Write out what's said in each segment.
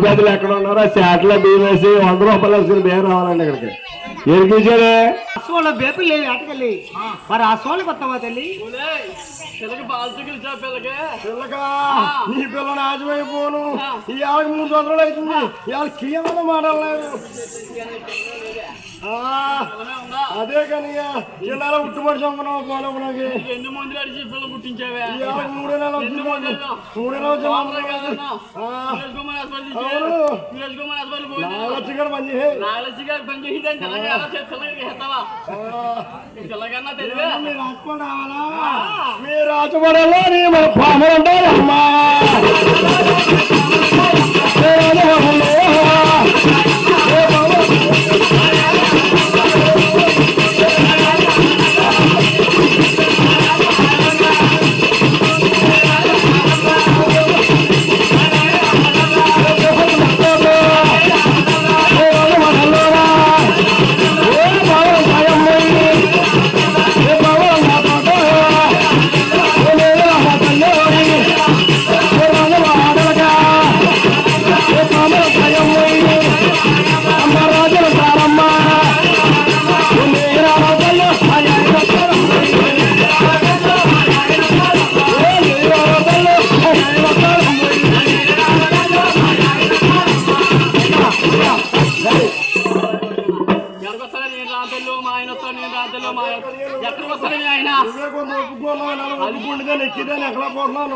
గదులు ఎక్కడ ఉన్నారో శాట్లో బియ్యం వేసి 100 రూపాయలు వేసుకుని బియ్యం రావాలండి ఇక్కడికి. ఎరికించాడే బేపీ లేవి అటకెళ్ళి మరి ఆ సోళ్ళకి వస్తావా తల్లి? పిల్లగా నీ పిల్లని ఆజమైపోను. ఇవాళ 300 అవుతుంది. ఇవాళ కీయమని మాట్లాడలేదు. అదే కానీ చిన్నారా ఉట్టు మనిషి అమ్ముకున్నావు పోలేము. నాకు ఎన్ని మంది అడిచి పిల్లలు పుట్టించావే? 3 నెలలు 3 నెలలు పని చేసి మీరు రాసుకోండి రావాలా? మీరు రాసుకోవడంలో నీ పాములు ఉంటారమ్మా.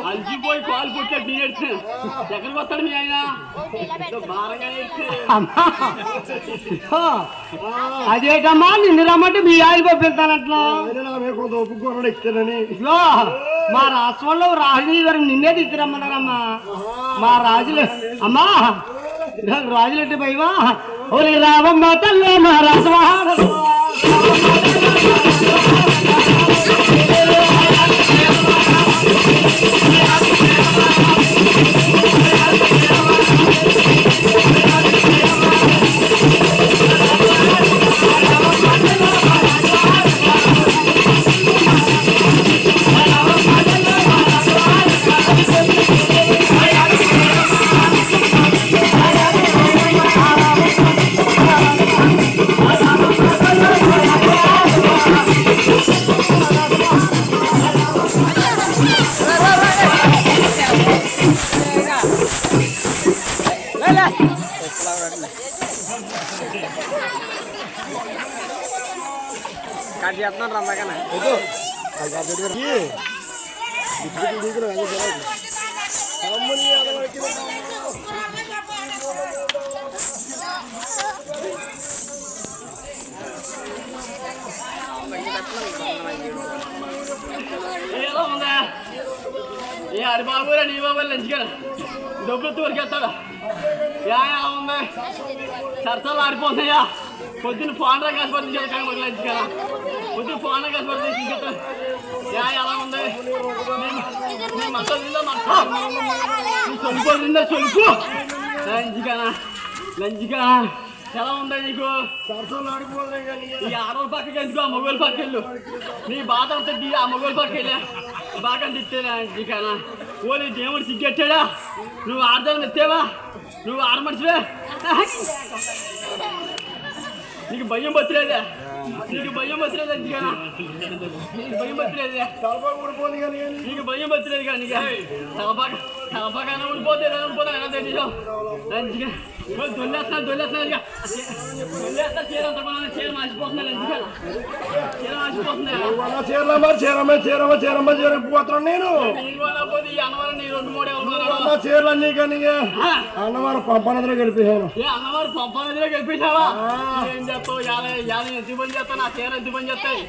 అలిచిపోయి కాలు పుట్టినట్టు నీ ఎడుతున్నాను. ఎక్కడికి వస్తాడు మీ ఆయన? అదేటమ్మా నిన్ను రమ్మంటే మీ ఆయన పంపిస్తానట్లా? ఒప్పుకోన్నాడు ఎక్కుతానని. మా రాష్ట్రంలో రాజుని గారు నిన్నే తీసుకురమ్మన్నారమ్మా. మా రాజులు అమ్మా రాజులంటే భయమా? ఓలి రావమ్మ తల్లి మా రాజమా. చేస్తున్నాను రమ్మగానే ఏ హరిబాబురా నీ బాబు లంచుగా డబ్బులు తోరికెత్తాడా? ఎలా ఉంది? సరసాలు ఆడిపోతున్నాయా? పొద్దున్న ఫోన్ కాసిపడుతుంది లంచుగా. పొద్దున్న ఫోన్ కాసిపడుతుంది ఇంకెత్తా. ఎలా ఉంది? చొలుపు చొలుపు లంచుగా లంచుగా ఎలా ఉందా నీకు? ఈ ఆడవాళ్ళ పక్కకి ఎందుకు ఆ మొగోళ్ళ పక్కకి వెళ్ళు. నీ బాధ అంతా ఆ మొగోళ్ళ పక్కకి వెళ్ళా బాగా తిట్టేనా ఇంటికానా? ఓలీ దేవుడు సిగ్గెట్టాడా? నువ్వు ఆడదాన్ని ఎత్తేవా? నువ్వు ఆడ మనిషివే. నీకు భయం బతిలేదా? నీకు భయం బతిలేదు ఎందుకనా? నీకు భయం బతిలేదే. నీకు భయం బతిలేదు కానీ తలపాకైనా ఊడిపోతే ఊడిపోతా తెలియదు. మంచిగా దొల్లేస్తున్నా దొల్లేస్తున్నా దొల్లేస్తా చీర అంత చీర మార్చిపోతున్నాను. ఎందుకనా చీర మార్చిపోతున్నాను నేను. పోతే ఈ అన్నవరం నీ 2-3 చీరలన్నీ కానీ అన్నవారు పంపనదిలో గెలిపేశాను. అన్నవారు పంపనదిలో గెలిపేశావా? ఏం చేస్తావు? ఎంత పని చేస్తావు? నా చీర ఎంత పని చేస్తాయి?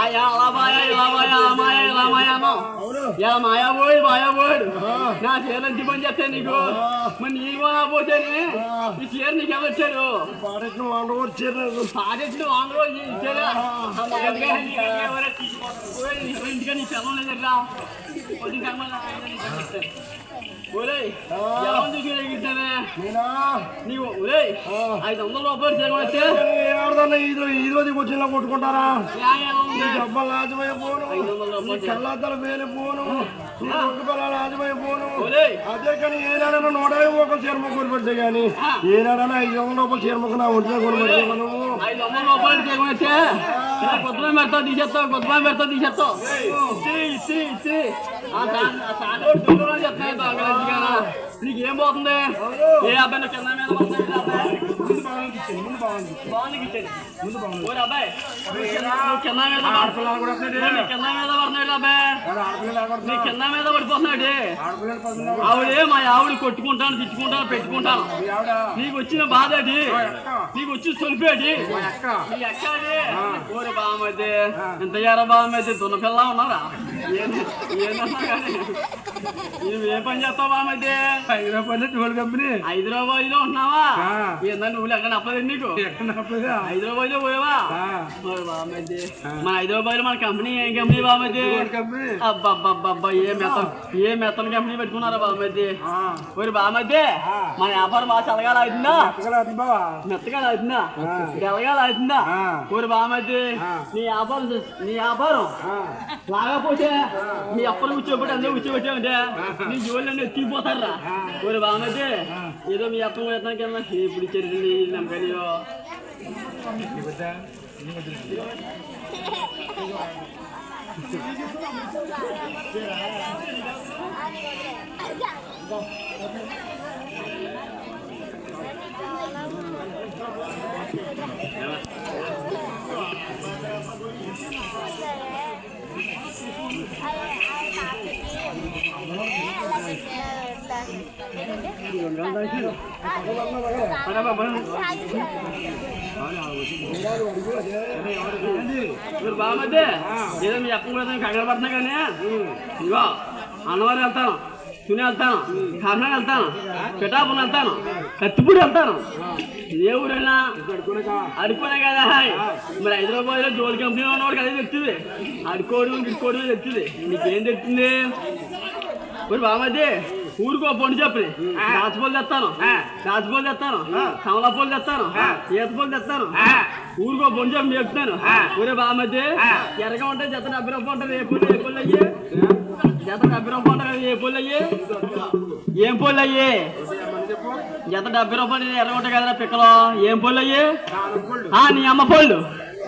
అలా మాయా ఇలా మాయా ఆ మాయా ఇలా మాయానో ఇలా మాయా పోయాడు. నా చీర ఎంత పని చేస్తాయి నీకు? మరి నీకు పోతే ఈ చీర నీకు ఎవరు వచ్చారు? పాడెట్టిన వాండ్రోజు ఇచ్చారా? ఇంటిగా నీ పిల్లలు లేదరా. నీవు 500 రూపాయలు చేయకపోతే ఈ రోజు వచ్చిన కొట్టుకుంటారా? డబ్బలు రాజమయ్య పోను, చల్లాతల వేరే పోను. నీ ఒక్క పిల్లలు ఆజమైపోను ఒరేయ్. అదే కానీ ఏనాడైనా 150 చీర మొక్కలు పెడితే కానీ ఏనాడైనా 500 రూపాయలు చీర మొక్క నా ఒంట్లో కొనిపెడితే మనము 500 రూపాయలు చేయమైతే కొత్తమే పెడతావు తీసేస్తావు కొత్తమే పెడతావు తీసేస్తావు ఇచ్చి చెప్తున్నాయి నీకేం పోతుంది ఏ అబ్బాయి నువ్వు కింద మీద బాగుంది ఓరే అబ్బాయి నువ్వు కింద మీద కింద మీద పడుతున్నాడు అబ్బాయి నీ కింద మీద పడిపోతున్నాడు ఆవిడే మా ఆవిడ కొట్టుకుంటాను తిట్టుకుంటాను పెట్టుకుంటాను నీకు వచ్చిన బాధ అది నీకు వచ్చి సొలిపేది నీ అక్కది ఓరే బామ్మది ఎంత ఎర బామ్మది దున్న పిల్ల ఉన్నారా ఏంటన్నా కానీ ఏ పని చేస్తావు బామ్మది హైదరాబాద్ లో ఉంటున్నావా ఏందా నువ్వు ఎక్కడ నప్పలేదు నీకు హైదరాబాద్ లో పోయావా బామ్మది మన హైదరాబాద్ లో మన కంపెనీ ఏం కంపెనీ బామ్మది అబ్బా ఏ మెత్తన కంపెనీ పెట్టుకున్నారా బామ్మది ఓరి బామ్మది మన వ్యాపారం బాగా చల్లగాల అవుతుందా మెత్తగా అవుతుందా తెల్లగాల అవుతుందా ఓరి బామ్మది నీ వ్యాపారం లాగపోతే నీ అప్పలు కూర్చోబెట్టి అందరూ కూర్చోబెట్టామంటే నీ జోళ్ళన్నీ ఎత్తిపోతారా ఓరి బామ్మది ఏదో మీ అప్పం వేస్తానికి వెళ్ళినా ఇప్పుడు ఇచ్చేది నమ్మకాయో బామ్మది ఏదో మీ అప్పం కూడా కంగారు పడుతున్నా కానీ ఇగో అన్నవారు వెళ్తాను తుని వెళ్తాను కాకినాడ వెళ్తాను పిఠాపురం వెళ్తాను కత్తిపూడి వెళ్తాను ఏ ఊరైనా అడుకోనే కదా మరి హైదరాబాద్ లో జోలి కంపెనీ ఉన్నవాడు కదా తెచ్చింది అడుకోవడం గిడుకోవడం తెచ్చింది నీకేం తెచ్చింది మరి బామ్మది ఊరికో పొండి చెప్పి రాజపూలు తెస్తాను కమలాపూలు తెస్తాను ఈతపూలు తెస్తాను ఊరికో పొండి చెప్పి చెప్తాను ఊరే బామ్మది ఎరగా ఉంటే జత 70 రూపాయలు ఉంటుంది ఏ పూలు అయ్యి జత 70 రూపాయలు ఉంటుంది ఏ పూలు అయ్యి ఏం పూలు అయ్యి జత 70 రూపాయలు ఎర్రగా ఉంటాయి కదరా పిక్కలో ఏం పూలు అయ్యి నీ అమ్మ పళ్ళు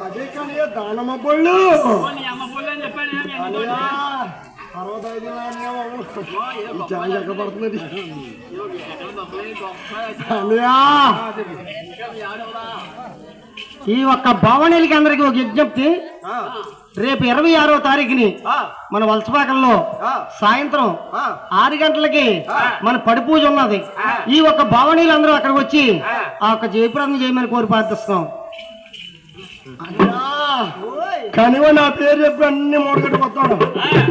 అదే కానీ దానమ్మ పళ్ళు నీ అమ్మ పళ్ళు అని చెప్పాను 65 చాలా ఎక్కబడుతున్నది ఈ ఒక్క భవనీలకి అందరికి ఒక విజ్ఞప్తి రేపు 26వ తారీఖుని మన వలసపాకల్లో సాయంత్రం 6 గంటలకి మన పడి పూజ ఉన్నది. ఈ ఒక్క భవనీలు అందరూ అక్కడికి వచ్చి ఆ ఒక్క జయప్రదం చేయమని కోరి ప్రార్థిస్తున్నాం. కనివ నా పేరు చెప్పి అన్ని మూడగట్టు కొత్తాడు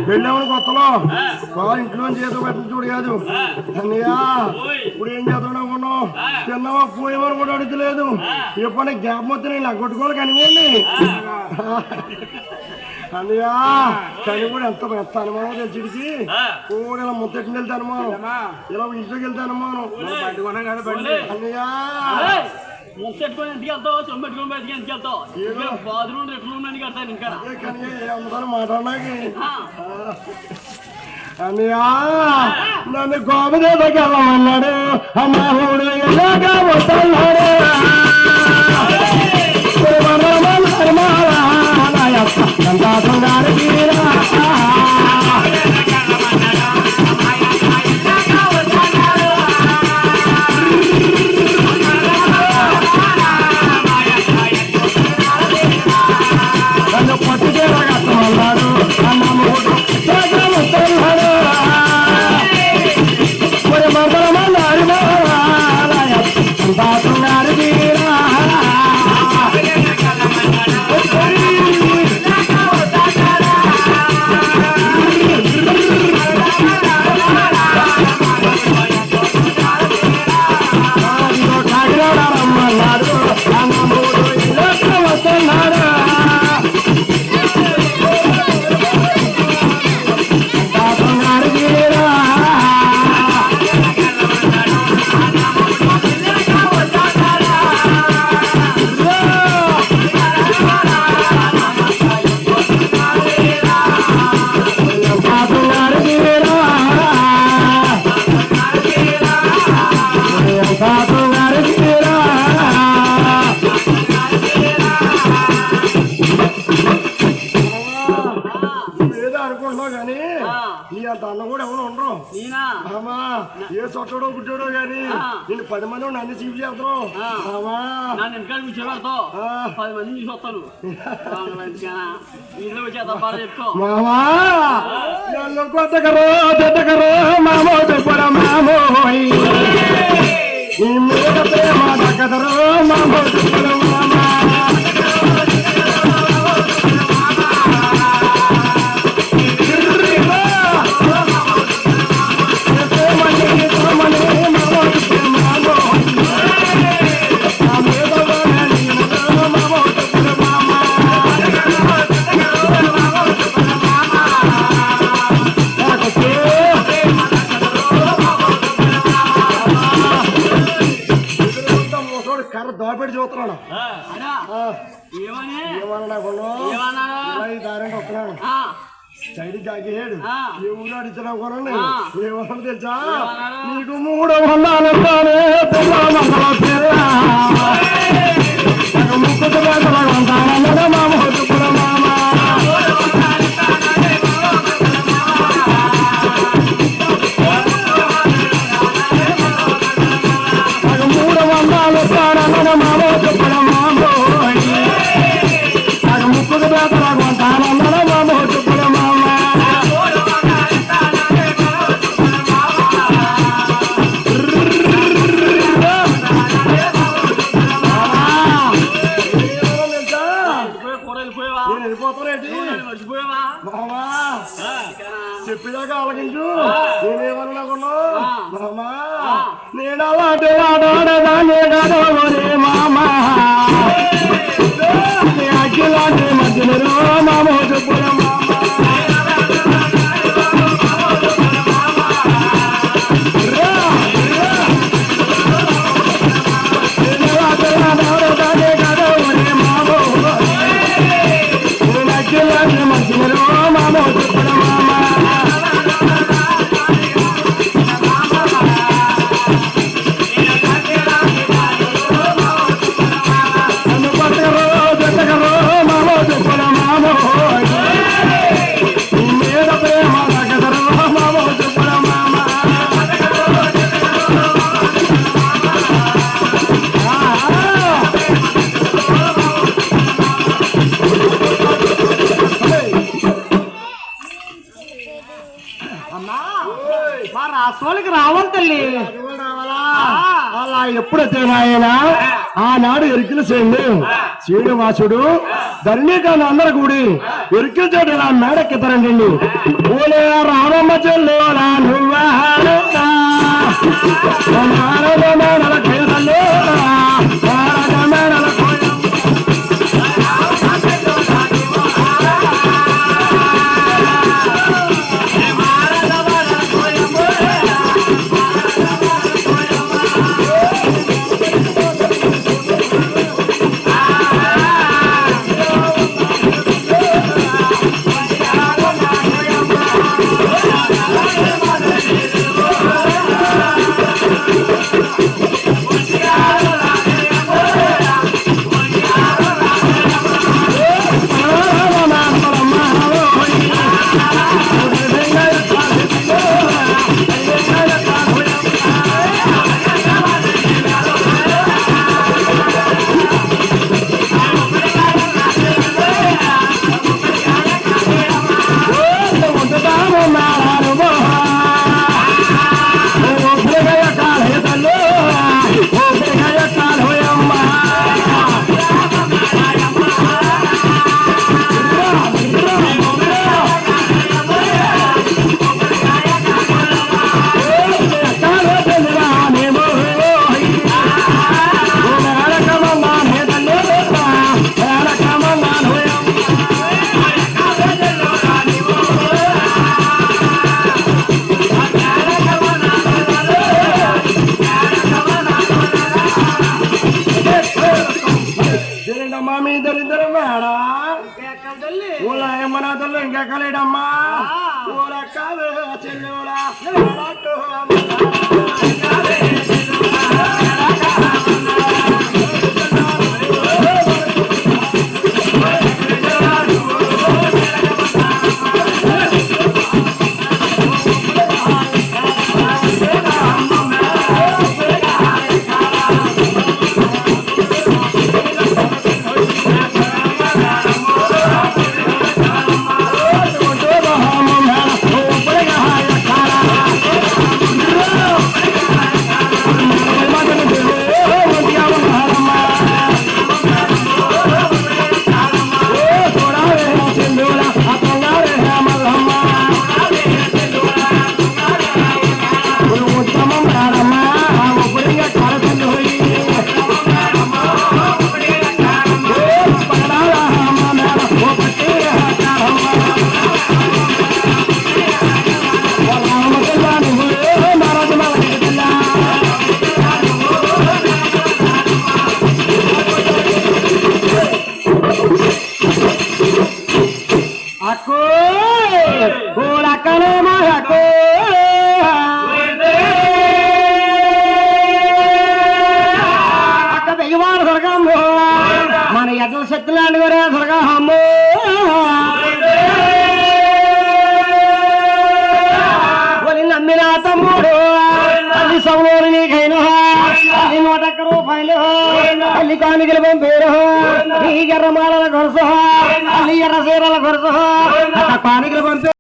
వెళ్ళామని కొత్తలో బాగా ఇంట్లో చేత పెట్టిన చూడు కాదు అన్నయ్యా ఇప్పుడు ఏం చేద్దాం చిన్నవా పోయేమని కూడా అడుగుతలేదు ఎప్పుడైనా గ్యాప్ మొత్తం నేను కొట్టుకోవాలి కనివ్వండి అన్నయ్యా కని కూడా ఎంత పెద్ద అనుమానం తెలిసిడికి కూడా ఇలా ముత్తెట్టిన వెళ్తే అనుమానం ఇలా ఇంట్లోకి వెళ్తే అనుమానం అన్నయ్యా ముచ్చెట్టుకొని ఎందుకు వెళ్తావు చొమ్మెట్టుకొని బయటికి ఎందుకు వెళ్తావు బాత్రూమ్ రెట్రూమ్ అని కడతాను ఇంకా మాట్లాడడానికి అన్నయ్యా నన్ను గోపదేవకి వెళ్ళమన్నాడు అమ్మాడు ఎలాగా వస్తున్నాడు పట్టుదేవగట్టమన్నాడు అన్నమ్ముడు వస్తున్నాడు సాధు గారికి రా ఏదో అనుకుంటున్నావు కానీ నీ అంత అన్న కూడా ఎవరు ఉండరు మామా ఏ చొట్టడో గుడ్డోడో కానీ నేను 10 మంది నన్ను చీఫ్ చేస్తాను మామా నన్ను వెనకాల కూర్చోబెడతావు 10 మంది తీసుకొస్తాను ఇంట్లో వచ్చేద్దాం చెప్పుకో మామా నన్ను కొత్తకరో పెద్దకరో మామో చెప్పరా మామో నీ మీద ప్రేమ దక్కదరో మామో చెప్పరా మామా దోపెట్టి చూస్తున్నాడు దారంటే వస్తున్నాడు సైడ్ జాగిహాడు ఏ ఊరు అడిచినా కొనండి ఏమన్నా తెలుసా నీకు 300 ముక్కుతున్నా మామ హొట్టుకున్న మామ చెప్పిదాకా ఆలకించు నేనేమనుకున్నా మామా నేను అలాంటి ఆడాడదానే కాదోరే మామా అఖిలాంటి మధ్యలో మామో చెప్పుల రావాలి తల్లి అలా ఎప్పుడైతే ఆయన ఆనాడు ఎరికిల శ్రీనివాసుడు ధరణీకాన్ని అందరు కూడి ఎరికిల చోటు ఇలా మేడెక్కుతారండి ఓలే రామమ్మ చెల్లోలా నువ్వా మేడల కేదల్లో మేడల ఇంకెక్కలేడమ్మా చెల్లెడా తల్లి సౌలోని నీకైనా తల్లి 101 రూపాయలు తల్లి కానుకలు పంపేరు నీ ఎర్రమాలల కొరస తల్లి ఎర్ర చీరల కొరస కానుకలు పంపే